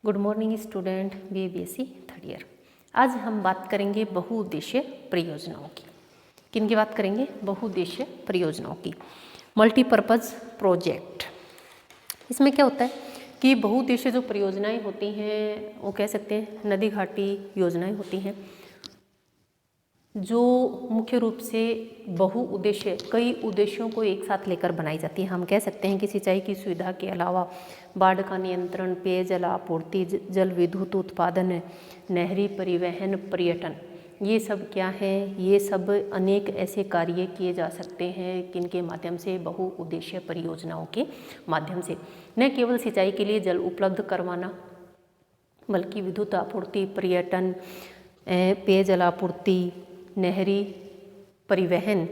Good morning student, BSc third year. आज हम बात करेंगे बहुउद्देशीय परियोजनाओं की। किन की बात करेंगे? बहुउद्देशीय परियोजनाओं की। Multipurpose project. इसमें क्या होता है कि बहुउद्देशीय जो परियोजनाएं होती हैं वो कह सकते हैं नदी घाटी योजनाएं होती हैं, जो मुख्य रूप से बहुउद्देश्य कई उद्देश्यों को एक साथ लेकर बनाई जाती है। हम कह सकते हैं कि सिंचाई की सुविधा के अलावा बाढ़ का नियंत्रण, पेयजल आपूर्ति, जल विद्युत उत्पादन, नहरी परिवहन, पर्यटन, ये सब क्या है? ये सब अनेक ऐसे कार्य किए जा सकते हैं किनके माध्यम से? बहुउद्देशीय परियोजनाओं के माध्यम से। न केवल सिंचाई के लिए जल उपलब्ध करवाना, बल्कि विद्युत आपूर्ति, पर्यटन, पेयजल आपूर्ति, नहरी परिवहन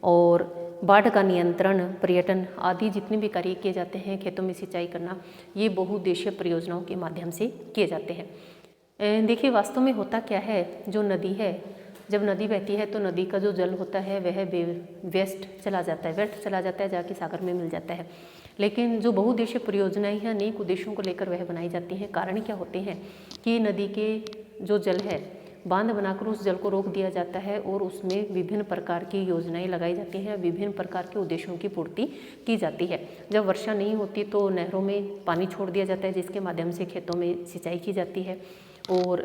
और बाढ़ का नियंत्रण, पर्यटन आदि जितने भी कार्य किए जाते हैं, खेतों में सिंचाई करना, ये बहुउद्देशीय परियोजनाओं के माध्यम से किए जाते हैं। देखिए वास्तव में होता क्या है, जो नदी है, जब नदी बहती है तो नदी का जो जल होता है वह व्यर्थ चला जाता है, जाके सागर में मिल जाता है। लेकिन जो बहुउद्देशीय परियोजनाएं हैं अनेक उद्देश्यों को लेकर वह बनाई जाती हैं। कारण क्या होते हैं कि नदी के जो जल है, बांध बनाकर उस जल को रोक दिया जाता है और उसमें विभिन्न प्रकार की योजनाएं लगाई जाती हैं, विभिन्न प्रकार के उद्देश्यों की पूर्ति की जाती है। जब वर्षा नहीं होती तो नहरों में पानी छोड़ दिया जाता है, जिसके माध्यम से खेतों में सिंचाई की जाती है, और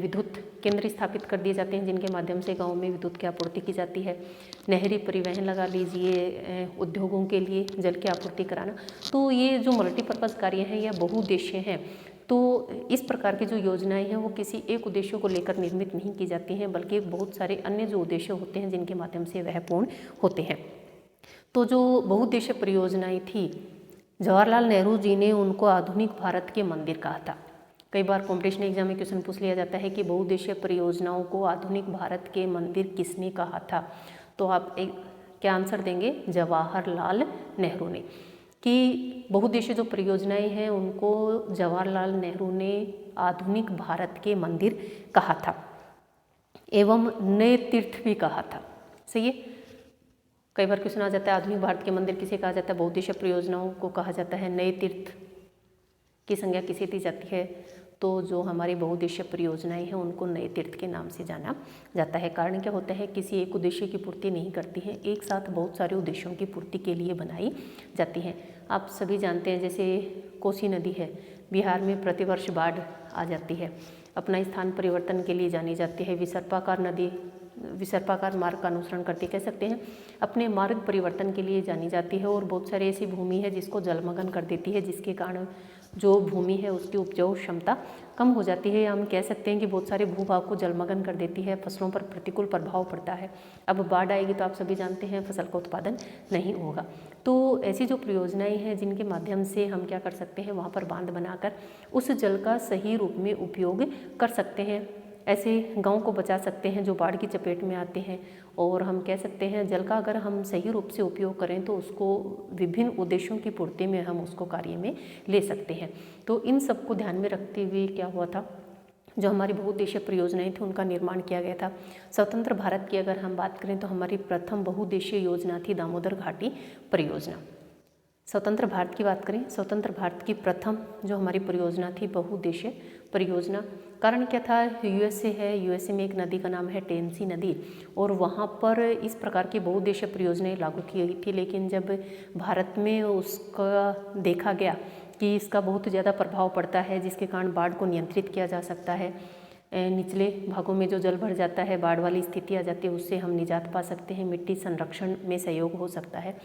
विद्युत केंद्र स्थापित कर दिए जाते हैं जिनके माध्यम से गाँव में विद्युत की आपूर्ति की जाती है। नहरी परिवहन लगा लीजिए, उद्योगों के लिए जल की आपूर्ति कराना। तो ये जो मल्टीपर्पज़ कार्य हैं या बहुउद्देश्य हैं, तो इस प्रकार की जो योजनाएं हैं वो किसी एक उद्देश्य को लेकर निर्मित नहीं की जाती हैं, बल्कि बहुत सारे अन्य जो उद्देश्य होते हैं जिनके माध्यम से वह पूर्ण होते हैं। तो जो बहुउद्देश्य परियोजनाएं थी, जवाहरलाल नेहरू जी ने उनको आधुनिक भारत के मंदिर कहा था। कई बार कॉम्पिटिशन एग्जाम में क्वेश्चन पूछ लिया जाता है कि बहुउद्देशीय परियोजनाओं को आधुनिक भारत के मंदिर किसने कहा था? तो आप क्या आंसर देंगे? जवाहरलाल नेहरू ने। कि बहुउद्देशीय जो परियोजनाएं हैं उनको जवाहरलाल नेहरू ने आधुनिक भारत के मंदिर कहा था एवं नए तीर्थ भी कहा था। सही है। कई बार क्वेश्चन आ जाता है आधुनिक भारत के मंदिर किसे कहा जाता है? बहुउद्देशीय परियोजनाओं को कहा जाता है। नए तीर्थ की संज्ञा किसे दी जाती है? तो जो हमारी बहुउद्देशीय परियोजनाएं हैं उनको नए तीर्थ के नाम से जाना जाता है। कारण क्या होता है, किसी एक उद्देश्य की पूर्ति नहीं करती हैं, एक साथ बहुत सारे उद्देश्यों की पूर्ति के लिए बनाई जाती हैं। आप सभी जानते हैं जैसे कोसी नदी है, बिहार में प्रतिवर्ष बाढ़ आ जाती है, अपना स्थान परिवर्तन के लिए जानी जाती है। विसर्पाकार नदी विसर्पाकार मार्ग का अनुसरण करती, कह सकते हैं अपने मार्ग परिवर्तन के लिए जानी जाती है, और बहुत सारी ऐसी भूमि है जिसको जलमग्न कर देती है, जिसके कारण जो भूमि है उसकी उपजाऊ क्षमता कम हो जाती है, या हम कह सकते हैं कि बहुत सारे भूभाग को जलमग्न कर देती है, फसलों पर प्रतिकूल प्रभाव पड़ता है। अब बाढ़ आएगी तो आप सभी जानते हैं फसल का उत्पादन नहीं होगा। तो ऐसी जो परियोजनाएं हैं जिनके माध्यम से हम क्या कर सकते हैं, वहाँ पर बांध बनाकर उस जल का सही रूप में उपयोग कर सकते हैं, ऐसे गांव को बचा सकते हैं जो बाढ़ की चपेट में आते हैं। और हम कह सकते हैं जल का अगर हम सही रूप से उपयोग करें तो उसको विभिन्न उद्देश्यों की पूर्ति में हम उसको कार्य में ले सकते हैं। तो इन सब को ध्यान में रखते हुए क्या हुआ था, जो हमारी बहुउद्देशीय परियोजनाएं थी उनका निर्माण किया गया था। स्वतंत्र भारत की अगर हम बात करें तो हमारी प्रथम बहुउद्देशीय योजना थी दामोदर घाटी परियोजना। स्वतंत्र भारत की बात करें, स्वतंत्र भारत की प्रथम जो हमारी परियोजना थी बहुउद्देशीय परियोजना। कारण क्या था, यूएसए है, यूएसए में एक नदी का नाम है टेनेसी नदी, और वहाँ पर इस प्रकार की बहुउद्देशीय परियोजनाएं लागू की गई थी। लेकिन जब भारत में उसका देखा गया कि इसका बहुत ज़्यादा प्रभाव पड़ता है, जिसके कारण बाढ़ को नियंत्रित किया जा सकता है, निचले भागों में जो जल भर जाता है, बाढ़ वाली स्थिति आ जाती है, उससे हम निजात पा सकते हैं, मिट्टी संरक्षण में सहयोग हो सकता है।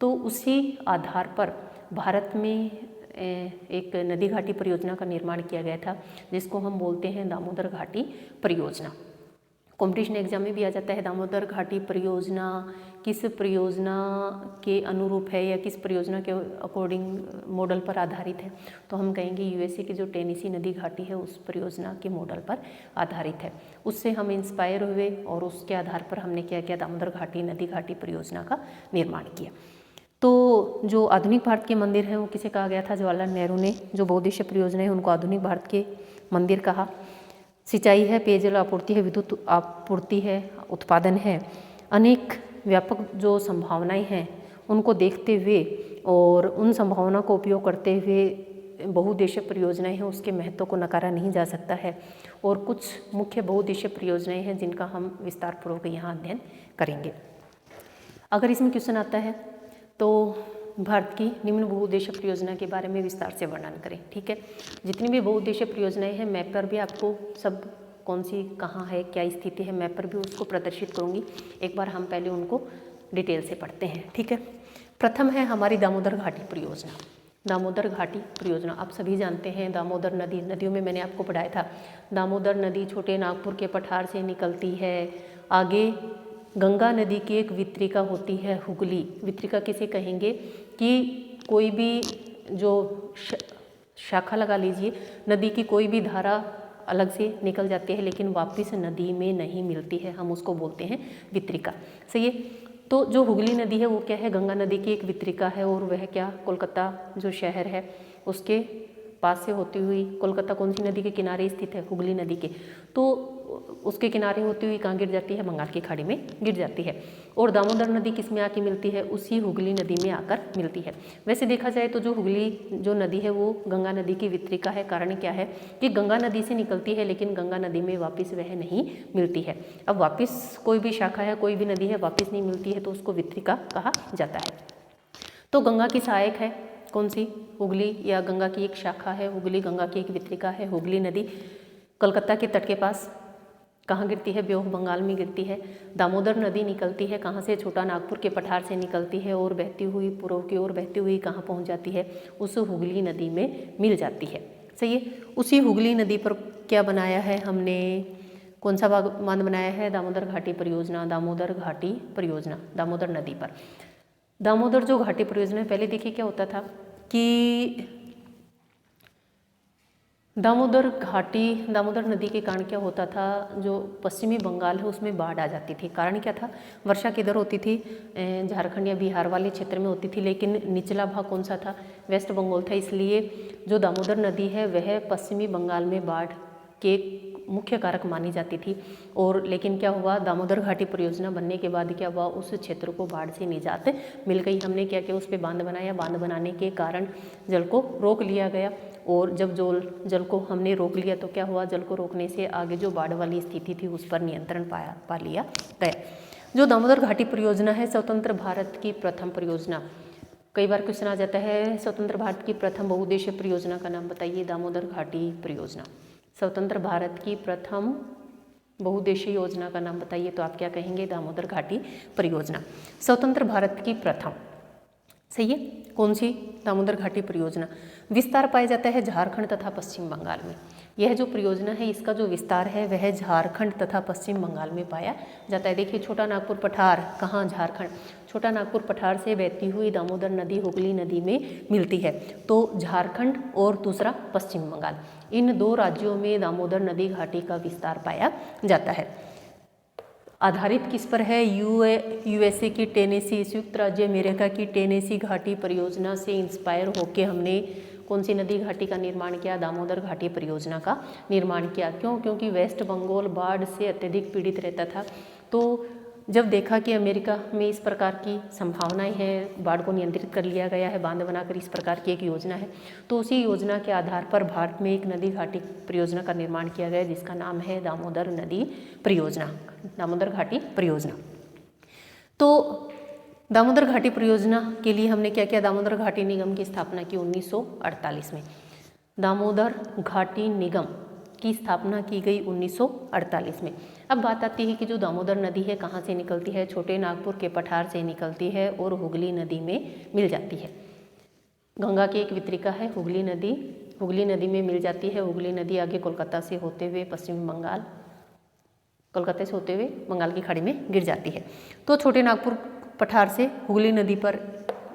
तो उसी आधार पर भारत में एक नदी घाटी परियोजना का निर्माण किया गया था, जिसको हम बोलते हैं दामोदर घाटी परियोजना। कॉम्पिटिशन एग्जाम में भी आ जाता है दामोदर घाटी परियोजना किस परियोजना के अनुरूप है या किस परियोजना के अकॉर्डिंग मॉडल पर आधारित है, तो हम कहेंगे यूएसए की जो टेनेसी नदी घाटी है उस परियोजना के मॉडल पर आधारित है। उससे हम इंस्पायर हुए और उसके आधार पर हमने क्या किया, दामोदर घाटी नदी घाटी परियोजना का निर्माण किया। तो जो आधुनिक भारत के मंदिर हैं वो किसे कहा गया था? जवाहरलाल नेहरू ने। जो बहुउद्देशीय परियोजना है उनको आधुनिक भारत के मंदिर कहा। सिंचाई है, पेयजल आपूर्ति है, विद्युत आपूर्ति है, उत्पादन है, अनेक व्यापक जो संभावनाएं हैं उनको देखते हुए और उन संभावना को उपयोग करते हुए बहुउद्देशीय परियोजनाएं हैं उसके महत्व को नकारा नहीं जा सकता है और कुछ मुख्य बहुउद्देशीय परियोजनाएं हैं जिनका हम विस्तारपूर्वक यहाँ अध्ययन करेंगे। अगर इसमें क्वेश्चन आता है तो भारत की निम्न बहुउद्देशीय परियोजना के बारे में विस्तार से वर्णन करें। ठीक है, जितनी भी बहुउद्देशीय परियोजनाएं हैं मैप पर भी आपको सब कौन सी कहाँ है क्या स्थिति है मैप पर भी उसको प्रदर्शित करूँगी। एक बार हम पहले उनको डिटेल से पढ़ते हैं। ठीक है, प्रथम है हमारी दामोदर घाटी परियोजना। दामोदर घाटी परियोजना आप सभी जानते हैं, दामोदर नदी, नदियों में मैंने आपको पढ़ाया था, दामोदर नदी छोटे नागपुर के पठार से निकलती है। आगे गंगा नदी की एक वितरिका होती है हुगली। वितरिका किसे कहेंगे कि कोई भी जो शाखा लगा लीजिए, नदी की कोई भी धारा अलग से निकल जाती है लेकिन वापस नदी में नहीं मिलती है, हम उसको बोलते हैं वितरिका। सही है, तो जो हुगली नदी है वो क्या है, गंगा नदी की एक वितरिका है और वह क्या कोलकाता जो शहर है उसके पास से होती हुई, कोलकाता कौन सी नदी के किनारे स्थित है, हुगली नदी के, तो उसके किनारे होती हुई कहाँ गिर जाती है, बंगाल की खाड़ी में गिर जाती है। और दामोदर नदी किस में आके मिलती है, उसी हुगली नदी में आकर मिलती है। वैसे देखा जाए तो जो हुगली जो नदी है वो गंगा नदी की वितरिका है। कारण क्या है कि गंगा नदी से निकलती है लेकिन गंगा नदी में वापस वह नहीं मिलती है। अब वापस कोई भी शाखा है, कोई भी नदी है वापस नहीं मिलती है तो उसको वितरिका कहा जाता है। तो गंगा की सहायक है कौन सी, हुगली, या गंगा की एक शाखा है हुगली, गंगा की एक वितरिका है हुगली नदी। कलकत्ता के तट के पास कहाँ गिरती है, बे ऑफ बंगाल में गिरती है। दामोदर नदी निकलती है कहाँ से, छोटा नागपुर के पठार से निकलती है और बहती हुई पूर्व की ओर बहती हुई कहाँ पहुँच जाती है, उस हुगली नदी में मिल जाती है। सही है, उसी हुगली नदी पर क्या बनाया है हमने, कौन सा बांध बनाया है, दामोदर घाटी परियोजना। दामोदर घाटी परियोजना नदी पर, दामोदर जो घाटी परियोजना है, पहले देखिए क्या होता था कि दामोदर नदी के कारण क्या होता था, जो पश्चिमी बंगाल है उसमें बाढ़ आ जाती थी। कारण क्या था, वर्षा किधर होती थी, झारखंड या बिहार वाले क्षेत्र में होती थी, लेकिन निचला भाग कौन सा था, वेस्ट बंगाल था। इसलिए जो दामोदर नदी है वह पश्चिमी बंगाल में बाढ़ के मुख्य कारक मानी जाती थी। और लेकिन क्या हुआ, दामोदर घाटी परियोजना बनने के बाद क्या हुआ, उस क्षेत्र को बाढ़ से निजात मिल गई। हमने क्या किया, उस पर बांध बनाया, बांध बनाने के कारण जल को रोक लिया गया। और जब जल को हमने रोक लिया तो क्या हुआ, जल को रोकने से आगे जो बाढ़ वाली स्थिति थी उस पर नियंत्रण पा लिया गया। जो दामोदर घाटी परियोजना है स्वतंत्र भारत की प्रथम परियोजना। कई बार क्वेश्चन आ जाता है, स्वतंत्र भारत की प्रथम बहुउद्देशीय परियोजना का नाम बताइए। दामोदर घाटी परियोजना। स्वतंत्र भारत की प्रथम बहुउद्देशीय योजना का नाम बताइए, तो आप क्या कहेंगे, दामोदर घाटी परियोजना। स्वतंत्र भारत की प्रथम, सही है, कौन सी, दामोदर घाटी परियोजना। विस्तार पाया जाता है झारखंड तथा पश्चिम बंगाल में। यह जो परियोजना है इसका जो विस्तार है वह झारखंड तथा पश्चिम बंगाल में पाया जाता है। देखिए छोटा नागपुर पठार कहाँ, झारखंड, छोटा नागपुर पठार से बहती हुई दामोदर नदी हुगली नदी में मिलती है, तो झारखंड और दूसरा पश्चिम बंगाल, इन दो राज्यों में दामोदर नदी घाटी का विस्तार पाया जाता है। आधारित किस पर है, यूएसए की टेनेसी, संयुक्त राज्य अमेरिका की टेनेसी घाटी परियोजना से इंस्पायर होकर हमने कौन सी नदी घाटी का निर्माण किया, दामोदर घाटी परियोजना का निर्माण किया। क्यों, क्योंकि वेस्ट बंगाल बाढ़ से अत्यधिक पीड़ित रहता था। तो जब देखा कि अमेरिका में इस प्रकार की संभावनाएं हैं, बाढ़ को नियंत्रित कर लिया गया है, बांध बनाकर इस प्रकार की एक योजना है, तो उसी योजना के आधार पर भारत में एक नदी घाटी परियोजना का निर्माण किया गया जिसका नाम है दामोदर नदी परियोजना, दामोदर घाटी परियोजना। तो दामोदर घाटी परियोजना के लिए हमने क्या किया, दामोदर घाटी निगम की स्थापना की 1948 में। दामोदर घाटी निगम की स्थापना की गई 1948 में। अब बात आती है कि जो दामोदर नदी है कहाँ से निकलती है, छोटे नागपुर के पठार से निकलती है और हुगली नदी में मिल जाती है। गंगा की एक वितरिका है हुगली नदी में मिल जाती है। हुगली नदी आगे कोलकाता से होते हुए पश्चिम बंगाल, कोलकाता से होते हुए बंगाल की खाड़ी में गिर जाती है। तो छोटे नागपुर पठार से हुगली नदी पर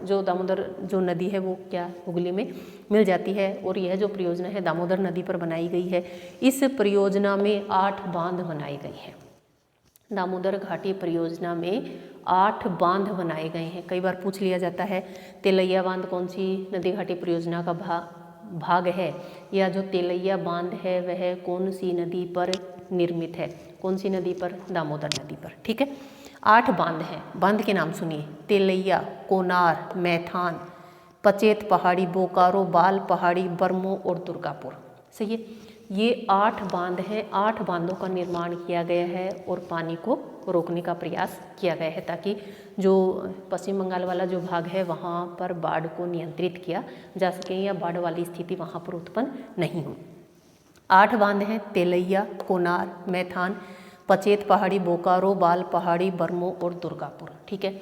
जो दामोदर जो नदी है वो क्या हुगली में मिल जाती है। और यह जो परियोजना है दामोदर नदी पर बनाई गई है। इस परियोजना में 8 बांध बनाए गए हैं। दामोदर घाटी परियोजना में 8 बांध बनाए गए हैं। कई बार पूछ लिया जाता है तेलैया बांध कौन सी नदी घाटी परियोजना का भाग है, या जो तेलैया बांध है वह कौन सी नदी पर निर्मित है, कौन सी नदी पर, दामोदर नदी पर। ठीक है, 8 बांध हैं। बांध के नाम सुनिए, तेलैया, कोनार, मैथान, पचेत पहाड़ी, बोकारो, बाल पहाड़ी, बरमो और दुर्गापुर। सही है, ये 8 बांध हैं। 8 बांधों का निर्माण किया गया है और पानी को रोकने का प्रयास किया गया है ताकि जो पश्चिम बंगाल वाला जो भाग है वहाँ पर बाढ़ को नियंत्रित किया जा सके या बाढ़ वाली स्थिति वहाँ पर उत्पन्न नहीं हो। 8 बांध हैं, तेलैया, कोनार, मैथान, पचेत पहाड़ी, बोकारो, बाल पहाड़ी, बरमो और दुर्गापुर। ठीक है,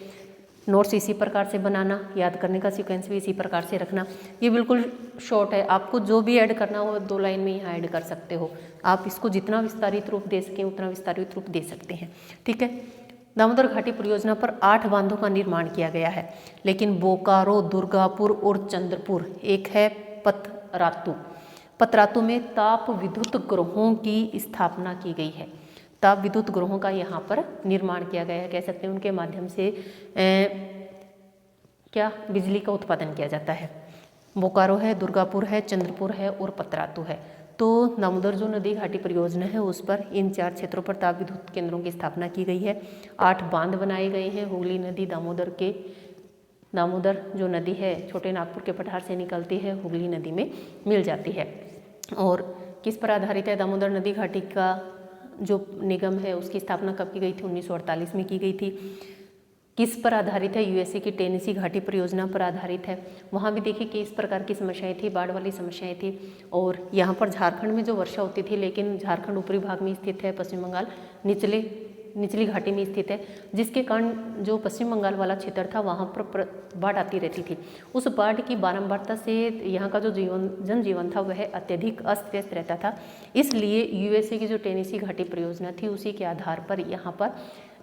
नोट्स इसी प्रकार से बनाना, याद करने का सीक्वेंस भी इसी प्रकार से रखना। ये बिल्कुल शॉर्ट है, आपको जो भी ऐड करना हो 2 लाइन में यहाँ ऐड कर सकते हो। आप इसको जितना विस्तारित रूप दे सकें उतना विस्तारित रूप दे सकते हैं। ठीक है, दामोदर घाटी परियोजना पर 8 बांधों का निर्माण किया गया है, लेकिन बोकारो, दुर्गापुर और चंद्रपुर, एक है पतरातू। पतरातू में ताप विद्युत गृहों की स्थापना की गई है। ताप विद्युत गृहों का यहाँ पर निर्माण किया गया है, कह सकते हैं उनके माध्यम से क्या बिजली का उत्पादन किया जाता है। बोकारो है, दुर्गापुर है, चंद्रपुर है और पतरातू है। तो दामोदर जो नदी घाटी परियोजना है उस पर इन 4 क्षेत्रों पर ताप विद्युत केंद्रों की स्थापना की गई है। 8 बांध बनाए गए हैं। हुगली नदी दामोदर जो नदी है छोटे नागपुर के पठार से निकलती है, हुगली नदी में मिल जाती है। और किस पर आधारित है दामोदर नदी घाटी का जो निगम है उसकी स्थापना कब की गई थी? 1948 में की गई थी। किस पर आधारित है? यूएसए की टेनेसी घाटी परियोजना पर आधारित है। वहाँ भी देखिए कि इस प्रकार की समस्याएं थी, बाढ़ वाली समस्याएं थी। और यहाँ पर झारखंड में जो वर्षा होती थी, लेकिन झारखंड ऊपरी भाग में स्थित है, पश्चिम बंगाल निचली घाटी में स्थित है, जिसके कारण जो पश्चिम बंगाल वाला क्षेत्र था वहाँ पर बाढ़ आती रहती थी। उस बाढ़ की बारंबारता से यहाँ का जो जनजीवन था वह अत्यधिक अस्त व्यस्त रहता था। इसलिए यूएसए की जो टेनेसी घाटी परियोजना थी उसी के आधार पर यहाँ पर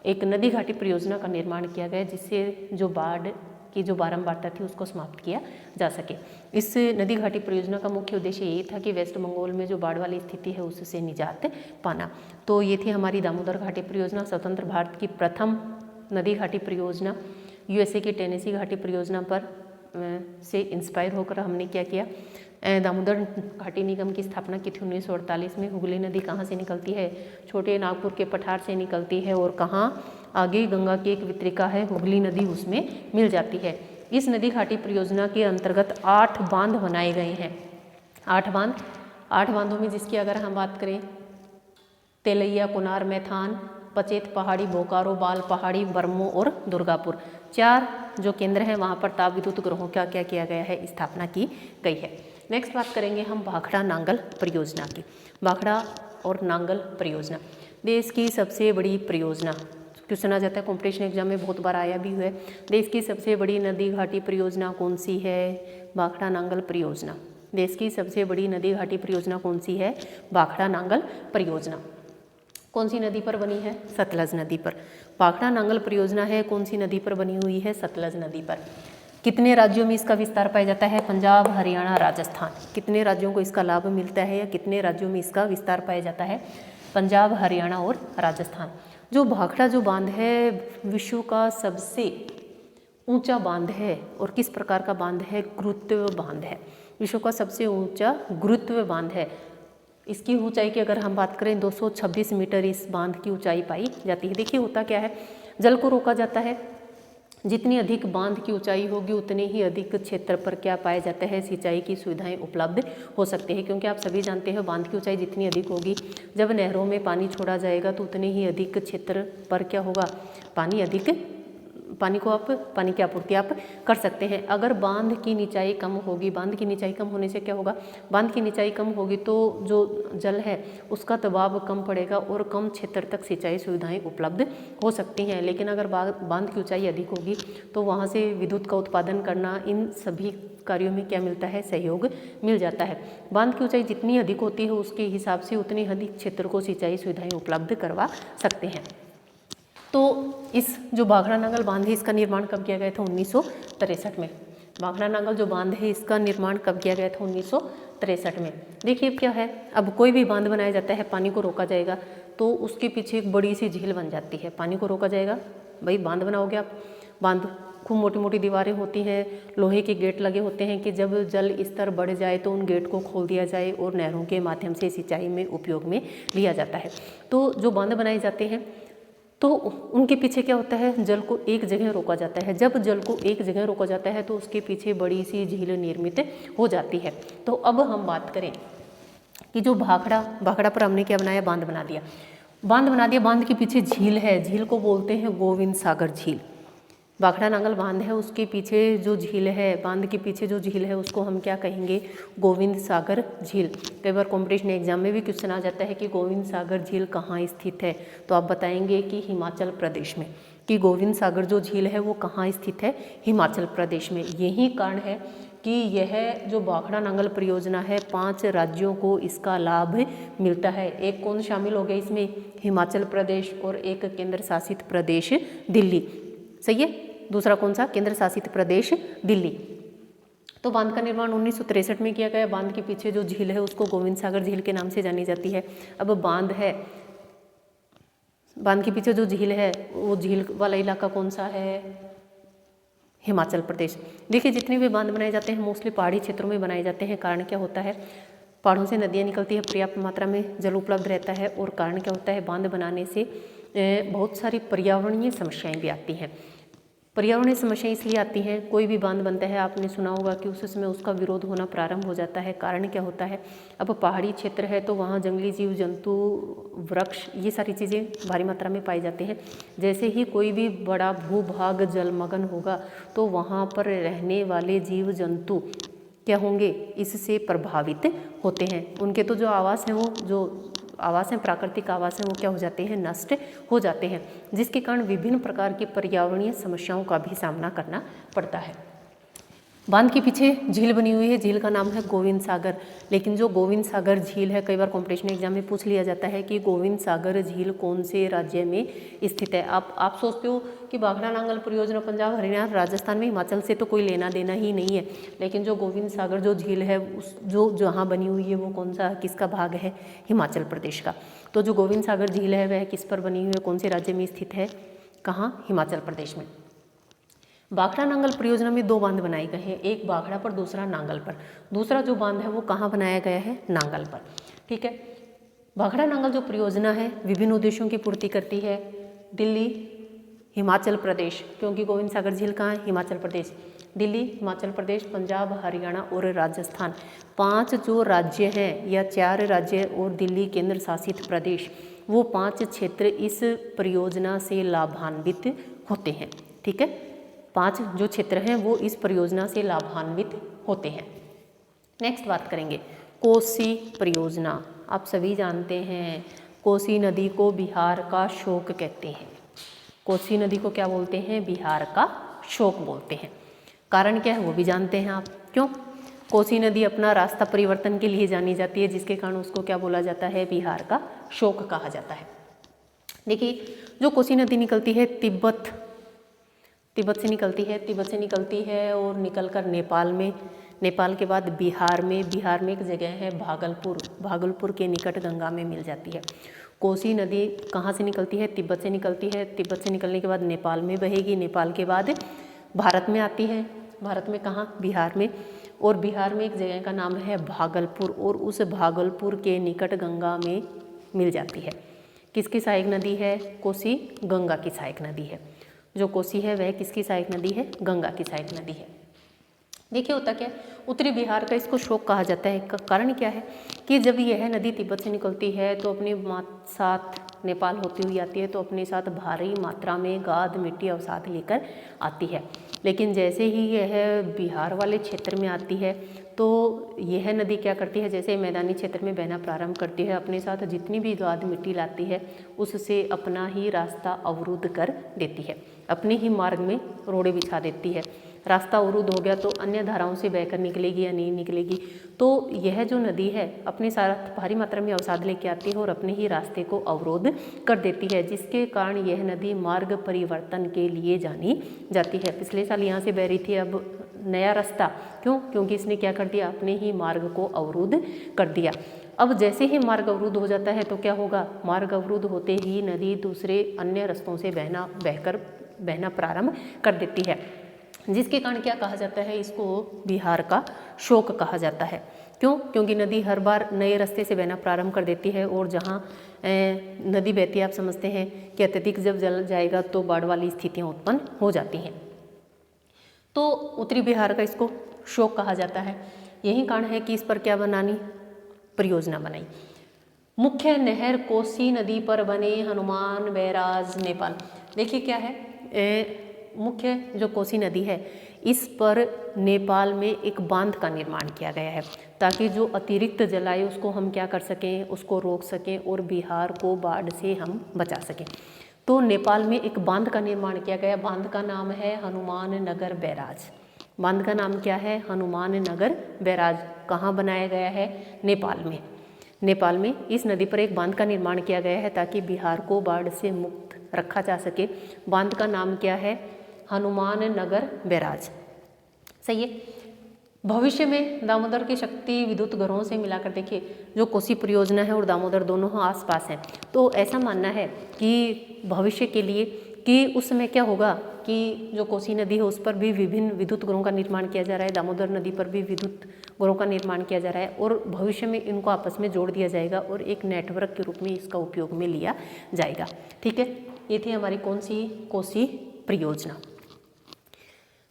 एक नदी घाटी परियोजना का निर्माण किया गया, जिससे जो बाढ़ की जो बारंबारता थी उसको समाप्त किया जा सके। इस नदी घाटी परियोजना का मुख्य उद्देश्य ये था कि वेस्ट बंगाल में जो बाढ़ वाली स्थिति है उससे निजात पाना। तो ये थी हमारी दामोदर घाटी परियोजना, स्वतंत्र भारत की प्रथम नदी घाटी परियोजना। यूएसए की टेनेसी घाटी परियोजना पर से इंस्पायर होकर हमने क्या किया, दामोदर घाटी निगम की स्थापना की थी 1948 में। हुगली नदी कहाँ से निकलती है? छोटे नागपुर के पठार से निकलती है और कहाँ आगे गंगा की एक वितरिका है हुगली नदी, उसमें मिल जाती है। इस नदी घाटी परियोजना के अंतर्गत 8 बांध बनाए गए हैं। 8 बांधों में जिसकी अगर हम बात करें, तेलैया, कोनार, मैथान, पचेत पहाड़ी, बोकारो, बाल पहाड़ी, बरमो और दुर्गापुर, 4 जो केंद्र हैं वहाँ पर ताप विद्युत गृहों का क्या किया गया है, स्थापना की गई है। नेक्स्ट बात करेंगे हम भाखड़ा नांगल परियोजना की। भाखड़ा और नांगल परियोजना देश की सबसे बड़ी परियोजना, क्वेश्चन आ जाता है कॉम्पिटिशन एग्जाम में, बहुत बार आया भी हुआ है। देश की सबसे बड़ी नदी घाटी परियोजना कौन सी है? भाखड़ा नांगल परियोजना। देश की सबसे बड़ी नदी घाटी परियोजना कौन सी है? भाखड़ा नांगल परियोजना। कौन सी नदी पर बनी है? सतलज नदी पर। भाखड़ा नांगल परियोजना है कौन सी नदी पर बनी हुई है? सतलज नदी पर। कितने राज्यों में इसका विस्तार पाया जाता है? पंजाब, हरियाणा, राजस्थान। कितने राज्यों को इसका लाभ मिलता है या कितने राज्यों में इसका विस्तार पाया जाता है? पंजाब, हरियाणा और राजस्थान। जो भाखड़ा जो बांध है विश्व का सबसे ऊंचा बांध है। और किस प्रकार का बांध है? गुरुत्व बांध है। विश्व का सबसे ऊंचा गुरुत्व बांध है। इसकी ऊंचाई की अगर हम बात करें 226 मीटर इस बांध की ऊंचाई पाई जाती है। देखिए होता क्या है, जल को रोका जाता है। जितनी अधिक बांध की ऊंचाई होगी उतने ही अधिक क्षेत्र पर क्या पाया जाता है, सिंचाई की सुविधाएं उपलब्ध हो सकती है। क्योंकि आप सभी जानते हैं बांध की ऊंचाई जितनी अधिक होगी, जब नहरों में पानी छोड़ा जाएगा तो उतने ही अधिक क्षेत्र पर क्या होगा, पानी की आपूर्ति आप कर सकते हैं। अगर बांध की निचाई कम होगी, बांध की निचाई कम होने से क्या होगा, बांध की निचाई कम होगी तो जो जल है उसका दबाव कम पड़ेगा और कम क्षेत्र तक सिंचाई सुविधाएं उपलब्ध हो सकती हैं। लेकिन अगर बांध की ऊंचाई अधिक होगी तो वहाँ से विद्युत का उत्पादन करना, इन सभी कार्यों में क्या मिलता है, सहयोग मिल जाता है। बांध की ऊंचाई जितनी अधिक होती है उसके हिसाब से उतनी अधिक क्षेत्र को सिंचाई सुविधाएं उपलब्ध करवा सकते हैं। तो इस जो भाखड़ा नांगल बांध है इसका निर्माण कब किया गया था? 1963 में। भाखड़ा नांगल जो बांध है इसका निर्माण कब किया गया था? 1963 में। देखिए क्या है, अब कोई भी बांध बनाया जाता है, पानी को रोका जाएगा तो उसके पीछे एक बड़ी सी झील बन जाती है। पानी को रोका जाएगा, भाई बांध बनाओगे आप, बांध खूब मोटी मोटी दीवारें होती हैं, लोहे के गेट लगे होते हैं कि जब जल स्तर बढ़ जाए तो उन गेट को खोल दिया जाए और नहरों के माध्यम से सिंचाई में उपयोग में लिया जाता है। तो जो बांध बनाए जाते हैं तो उनके पीछे क्या होता है, जल को एक जगह रोका जाता है। जब जल को एक जगह रोका जाता है तो उसके पीछे बड़ी सी झील निर्मित हो जाती है। तो अब हम बात करें कि जो भाखड़ा पर हमने क्या बनाया, बांध बना दिया। बांध के पीछे झील है, झील को बोलते हैं गोविंद सागर झील। भाखड़ा नांगल बांध है, उसके पीछे जो झील है, बांध के पीछे जो झील है उसको हम क्या कहेंगे, गोविंद सागर झील। कई बार कॉम्पिटिशन एग्जाम में भी क्वेश्चन आ जाता है कि गोविंद सागर झील कहाँ स्थित है, तो आप बताएंगे कि हिमाचल प्रदेश में, कि गोविंद सागर जो झील है वो कहाँ स्थित है, हिमाचल प्रदेश में। यही कारण है कि यह जो भाखड़ा नांगल परियोजना है 5 राज्यों को इसका लाभ मिलता है। एक कौन शामिल हो गया इसमें, हिमाचल प्रदेश, और एक केंद्र शासित प्रदेश दिल्ली। सही है, दूसरा कौन सा, केंद्र शासित प्रदेश दिल्ली। तो बांध का निर्माण 1963 में किया गया। बांध के पीछे जो झील है उसको गोविंद सागर झील के नाम से जानी जाती है। अब बांध के पीछे जो झील है वो झील वाला इलाका कौन सा है, हिमाचल प्रदेश। देखिए जितने भी बांध बनाए जाते हैं मोस्टली पहाड़ी क्षेत्रों में बनाए जाते हैं। कारण क्या होता है, पहाड़ों से नदियाँ निकलती है, पर्याप्त मात्रा में जल उपलब्ध रहता है, और कारण क्या होता है, बांध बनाने से बहुत सारी पर्यावरणीय समस्याएं भी आती हैं। पर्यावरणीय समस्याएं इसलिए आती हैं, कोई भी बांध बनता है आपने सुना होगा कि उस समय उसका विरोध होना प्रारंभ हो जाता है। कारण क्या होता है, अब पहाड़ी क्षेत्र है तो वहाँ जंगली जीव जंतु, वृक्ष, ये सारी चीज़ें भारी मात्रा में पाई जाती हैं। जैसे ही कोई भी बड़ा भूभाग जलमग्न होगा तो वहाँ पर रहने वाले जीव जंतु क्या होंगे, इससे प्रभावित होते हैं। उनके तो जो आवास हैं, वो जो आवास हैं, प्राकृतिक आवास हैं, वो क्या हो जाते हैं, नष्ट हो जाते हैं, जिसके कारण विभिन्न प्रकार की पर्यावरणीय समस्याओं का भी सामना करना पड़ता है। बांध के पीछे झील बनी हुई है, झील का नाम है गोविंद सागर। लेकिन जो गोविंद सागर झील है, कई बार कॉम्पिटिशन एग्जाम में पूछ लिया जाता है कि गोविंद सागर झील कौन से राज्य में स्थित है। आप सोचते हो कि भाखड़ा नांगल परियोजना पंजाब, हरियाणा, राजस्थान में, हिमाचल से तो कोई लेना देना ही नहीं है। लेकिन जो गोविंद सागर जो झील है जो जहाँ बनी हुई है वो कौन सा, किसका भाग है, हिमाचल प्रदेश का। तो जो गोविंद सागर झील है वह किस पर बनी हुई है, कौन से राज्य में स्थित है, कहाँ, हिमाचल प्रदेश में। भाखड़ा नांगल परियोजना में 2 बांध बनाए गए हैं, एक भाखड़ा पर, दूसरा नांगल पर। दूसरा जो बांध है वो कहाँ बनाया गया है, नांगल पर। ठीक है, भाखड़ा नांगल जो परियोजना है विभिन्न उद्देश्यों की पूर्ति करती है। दिल्ली, हिमाचल प्रदेश, क्योंकि गोविंद सागर झील कहाँ है, हिमाचल प्रदेश। दिल्ली, हिमाचल प्रदेश, पंजाब, हरियाणा और राजस्थान, 5 जो राज्य हैं, या 4 राज्य और दिल्ली केंद्र शासित प्रदेश, वो 5 क्षेत्र इस परियोजना से लाभान्वित होते हैं। ठीक है, 5 जो क्षेत्र हैं वो इस परियोजना से लाभान्वित होते हैं। नेक्स्ट बात करेंगे कोसी परियोजना। आप सभी जानते हैं कोसी नदी को बिहार का शोक कहते हैं। कोसी नदी को क्या बोलते हैं, बिहार का शोक बोलते हैं। कारण क्या है वो भी जानते हैं आप, क्यों। कोसी नदी अपना रास्ता परिवर्तन के लिए जानी जाती है, जिसके कारण उसको क्या बोला जाता है, बिहार का शोक कहा जाता है। देखिए जो कोसी नदी निकलती है तिब्बत से निकलती है और निकलकर नेपाल में, नेपाल के बाद बिहार में एक जगह है भागलपुर के निकट गंगा में मिल जाती है। कोसी नदी कहाँ से निकलती है, तिब्बत से निकलती है। तिब्बत से निकलने के बाद नेपाल में बहेगी, नेपाल के बाद भारत में आती है। भारत में कहाँ, बिहार में, और बिहार में एक जगह का नाम है भागलपुर, और उस भागलपुर के निकट गंगा में मिल जाती है। किसकी सहायक नदी है, कोसी, गंगा की सहायक नदी है। जो कोसी है वह किसकी सहायक नदी है, गंगा की सहायक नदी है। देखिए होता क्या है, उत्तरी बिहार का इसको शोक कहा जाता है। कारण क्या है कि जब यह नदी तिब्बत से निकलती है तो अपने साथ नेपाल होती हुई आती है, तो अपने साथ भारी मात्रा में गाद, मिट्टी, अवसाद लेकर आती है। लेकिन जैसे ही यह बिहार वाले क्षेत्र में आती है तो यह नदी क्या करती है, जैसे मैदानी क्षेत्र में बहना प्रारंभ करती है, अपने साथ जितनी भी गाद मिट्टी लाती है उससे अपना ही रास्ता अवरुद्ध कर देती है, अपने ही मार्ग में रोड़े बिछा देती है। रास्ता अवरुद्ध हो गया तो अन्य धाराओं से बहकर निकलेगी या नहीं निकलेगी। तो यह जो नदी है अपने साथ भारी मात्रा में अवसाद लेके आती है और अपने ही रास्ते को अवरोध कर देती है, जिसके कारण यह नदी मार्ग परिवर्तन के लिए जानी जाती है। पिछले साल यहाँ से बह रही थी, अब नया रास्ता, क्योंकि इसने क्या कर दिया, अपने ही मार्ग को अवरुद्ध कर दिया। अब जैसे ही मार्ग अवरुद्ध हो जाता है तो क्या होगा, मार्ग अवरुद्ध होते ही नदी दूसरे अन्य रास्तों से बहना प्रारंभ कर देती है, जिसके कारण क्या कहा जाता है, इसको बिहार का शोक कहा जाता है। क्यों? क्योंकि नदी हर बार नए रास्ते से बहना प्रारंभ कर देती है और जहाँ नदी बहती है आप समझते हैं कि अत्यधिक जब जल जाएगा तो बाढ़ वाली स्थितियाँ उत्पन्न हो जाती हैं। तो उत्तरी बिहार का इसको शोक कहा जाता है। यही कारण है कि इस पर क्या बनानी, परियोजना बनाई। मुख्य नहर कोसी नदी पर बने हनुमान बैराज नेपाल। देखिए क्या है, मुख्य जो कोसी नदी है इस पर नेपाल में एक बांध का निर्माण किया गया है ताकि जो अतिरिक्त जल आए उसको हम क्या कर सकें, उसको रोक सकें और बिहार को बाढ़ से हम बचा सकें। तो नेपाल में एक बांध का निर्माण किया गया। बांध का नाम है हनुमान नगर बैराज। बांध का नाम क्या है? हनुमान नगर बैराज। कहाँ बनाया गया है? नेपाल में। नेपाल में इस नदी पर एक बांध का निर्माण किया गया है ताकि बिहार को बाढ़ से मुक्त रखा जा सके। बांध का नाम क्या है? हनुमान नगर बैराज। सही है। भविष्य में दामोदर की शक्ति विद्युत घरों से मिलाकर देखिए, जो कोसी परियोजना है और दामोदर दोनों आस पास हैं, तो ऐसा मानना है कि भविष्य के लिए कि उस समय क्या होगा कि जो कोसी नदी है उस पर भी विभिन्न विद्युत घरों का निर्माण किया जा रहा है, दामोदर नदी पर भी विद्युत घरों का निर्माण किया जा रहा है और भविष्य में इनको आपस में जोड़ दिया जाएगा और एक नेटवर्क के रूप में इसका उपयोग में लिया जाएगा। ठीक है, ये थी हमारी कौन सी? कोसी परियोजना।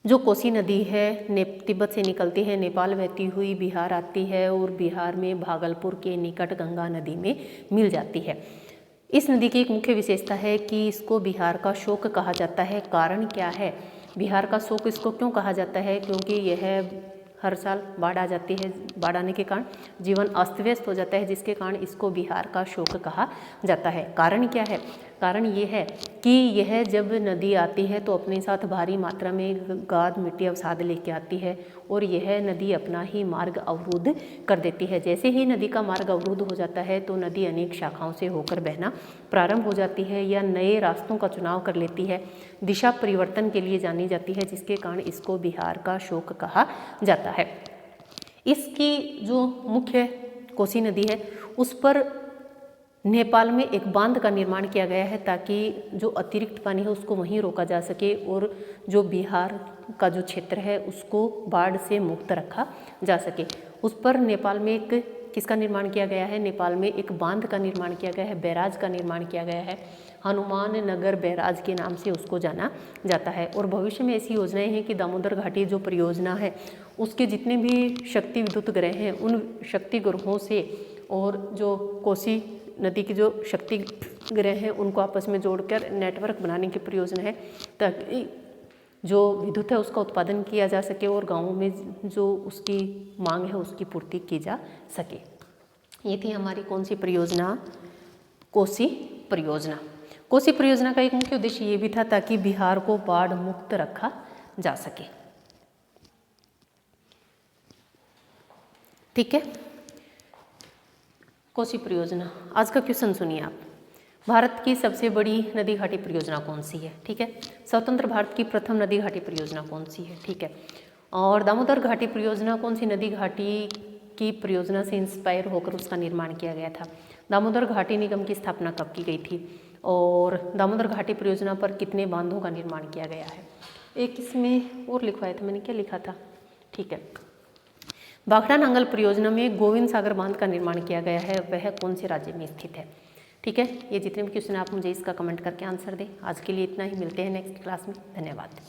जो कोसी नदी है तिब्बत से निकलती है, नेपाल बहती हुई बिहार आती है और बिहार में भागलपुर के निकट गंगा नदी में मिल जाती है। इस नदी की एक मुख्य विशेषता है कि इसको बिहार का शोक कहा जाता है। कारण क्या है? बिहार का शोक इसको क्यों कहा जाता है? क्योंकि यह हर साल बाढ़ आ जाती है। बाढ़ आने के कारण जीवन अस्त व्यस्त हो जाता है, जिसके कारण इसको बिहार का शोक कहा जाता है। कारण क्या है? कारण ये है कि यह जब नदी आती है तो अपने साथ भारी मात्रा में गाद मिट्टी अवसाद लेके आती है और यह नदी अपना ही मार्ग अवरुद्ध कर देती है। जैसे ही नदी का मार्ग अवरुद्ध हो जाता है तो नदी अनेक शाखाओं से होकर बहना प्रारंभ हो जाती है या नए रास्तों का चुनाव कर लेती है, दिशा परिवर्तन के लिए जानी जाती है, जिसके कारण इसको बिहार का शोक कहा जाता है। इसकी जो मुख्य कोसी नदी है उस पर नेपाल में एक बांध का निर्माण किया गया है ताकि जो अतिरिक्त पानी है उसको वहीं रोका जा सके और जो बिहार का जो क्षेत्र है उसको बाढ़ से मुक्त रखा जा सके। उस पर नेपाल में एक किसका निर्माण किया गया है? नेपाल में एक बांध का निर्माण किया गया है, बैराज का निर्माण किया गया है। हनुमान नगर बैराज के नाम से उसको जाना जाता है। और भविष्य में ऐसी योजनाएं हैं कि दामोदर घाटी जो परियोजना है उसके जितने भी शक्ति विद्युत ग्रह हैं उन शक्ति ग्रहों से और जो कोसी नदी की जो शक्ति ग्रह हैं उनको आपस में जोड़कर नेटवर्क बनाने की परियोजना है ताकि जो विद्युत है उसका उत्पादन किया जा सके और गाँवों में जो उसकी मांग है उसकी पूर्ति की जा सके। ये थी हमारी कौन सी परियोजना? कोसी परियोजना। कोसी परियोजना का एक मुख्य उद्देश्य ये भी था ताकि बिहार को बाढ़ मुक्त रखा जा सके। ठीक है, कोसी परियोजना। आज का क्वेश्चन सुनिए आप। भारत की सबसे बड़ी नदी घाटी परियोजना कौन सी है? ठीक है। स्वतंत्र भारत की प्रथम नदी घाटी परियोजना कौन सी है? ठीक है। और दामोदर घाटी परियोजना कौन सी नदी घाटी की परियोजना से इंस्पायर होकर उसका निर्माण किया गया था? दामोदर घाटी निगम की स्थापना कब की गई थी? और दामोदर घाटी परियोजना पर कितने बांधों का निर्माण किया गया है? एक इसमें और लिखवाया था मैंने, क्या लिखा था? ठीक है, भाखड़ा नांगल परियोजना में गोविंद सागर बांध का निर्माण किया गया है, वह कौन से राज्य में स्थित है? ठीक है, ये जितने भी क्वेश्चन आप मुझे इसका कमेंट करके आंसर दें। आज के लिए इतना ही, मिलते हैं नेक्स्ट क्लास में। धन्यवाद।